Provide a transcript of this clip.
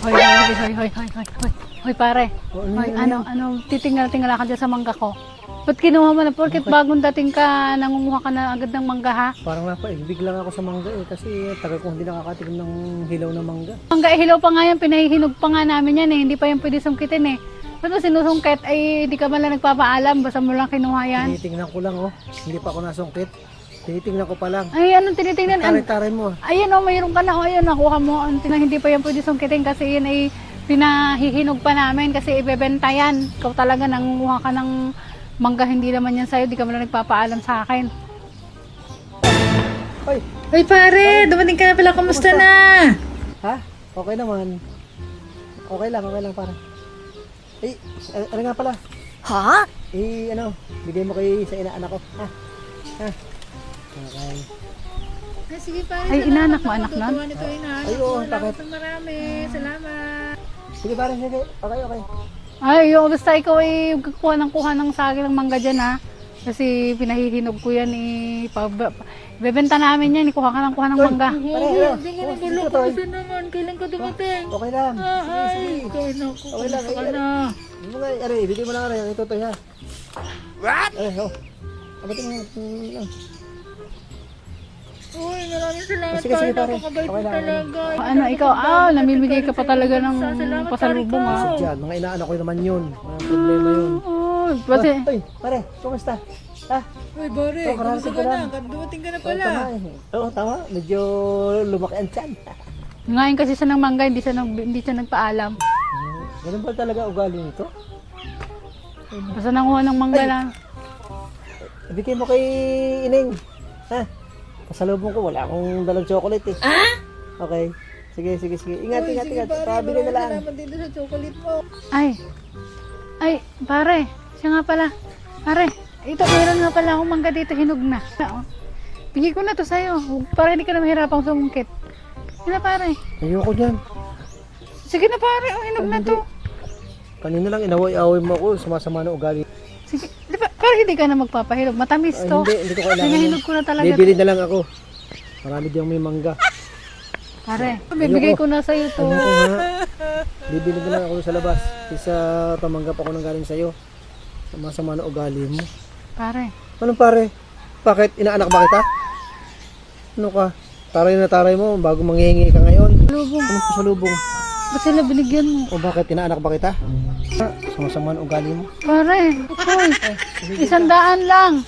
Hoy, hoy, hoy, hoy, hoy, hoy, hoy, hoy, hoy, pare. Hoy, ano? titingala ka dyan sa mangga ko. Ba't kinuha mo na? Porkit bagong dating ka, nangunguha ka na agad ng mangga, ha? Parang napaibig lang ako sa mangga eh. Kasi tagal ko hindi nakakatikim ng hilaw na mangga. Mangga, hilaw pa nga yan, pinahihinog pa nga namin yan eh. Hindi pa yan pwede sungkitin eh. Ba't mo sinusungkit? Ay, hindi ka man lang nagpapaalam. Basta mo lang kinuha yan. Tinitingnan ko lang oh. Hindi pa ako nasungkit. Tinitingnan ko pa lang. Ay, anong tinitingnan? Taray-taray mo. Ayan o, mayroon ka na. O, ayan, nakuha mo. Hindi pa yan pwede sungkitin kasi yan ay pinahihinog pa namin kasi ibebenta yan. Ikaw talaga nangunguha ka ng mangga, hindi naman yan sa'yo. Di ka man lang nagpapaalam sa akin. Hoy! Ay pare, dumating ka na pala. Kamusta na? Ha? Okay naman. Okay lang para. Eh, ano nga pala? Ha? Eh, ano, bigay mo kay sa inaanak ko. Ha? Ha? Okay. Ay, sige pare. Ay, inaanak mo, anak nun? Nito, inaanak Ay, oo, ko. bakit? Marami. Salamat. Sige pare, sige. Okay. Ay, yung basta ikaw ay kuha ng saging ng mangga dyan ha. Kasi pinahihinog ko yan eh. Bebenta namin yan, kuha ka ng mangga. Pare, ano? Hindi ka Oh, nagulo. sige, Toy. Kamusta naman? Kailan ka dumating? Okay lang. Ay, Sige. kaya naku. Okay lang, Kamusta ka ay, na? Hindi mo nga, aray, bigay mo lang aray, ang itutoy ha. What? Aray, oh. Abatin mo. Uy, maraming salamat Sige, sige, pare. Napakabait Okay mo lang, talaga. Ano, ikaw, namimigay ka pa talaga ng Salamat, pasalubong pare, ah. ikaw. Diyan, mga inaanak ko naman yun. Walang problema yun. Oh, pati, Ay, pare, kumusta? Ha? Uy, pare, Oh, kamusta karating ka ko na? lang. Dumating ka na Oo, pala. tama eh. Oo, tama. Medyo lumaki ang tiyan. ngayon kasi siya ng mangga, hindi siya nagpaalam. Ganun ba talaga ugali nito? Basta nanguha ng mangga lang. Ibigay mo kay Ineng. Ha? Pasalubong ko, wala akong dalang chocolate eh. Ah? Okay. Sige. Ingat. Pabili na lang. Salamat dito sa chocolate mo. Ay, pare, siya nga pala. Pare, ito, meron nga pala akong mangga dito, hinog na. Bigay ko na to sa'yo, para hindi ka na mahirapang sumungkit. Sige na pare. Ayoko dyan. Sige na pare, hinog na to. Kanina lang inaway-away mo ako. Sumasama na ugali. Sige, di ba, para hindi ka na magpapahinog. Matamis Ay, to. hindi ko kailangan. Pinahinog ko na talaga. Bibili na lang ako. Marami diyang may mangga. Pare, bibigay ko na sa'yo to. Ayoko nga. Bibili na lang ako sa labas. Isa pamanggap ako nang galing sa'yo. Sumasama na ugali mo. Pare, Anong pare? Bakit? Inaanak ba kita? Ano ka? Taray na taray mo bago manghihingi ka ngayon. lubong. Anong pasalubong? Ba't sila binigyan mo? O bakit? Inaanak ba kita? Sumasama na ugali mo. Pare, hoy, 100 lang.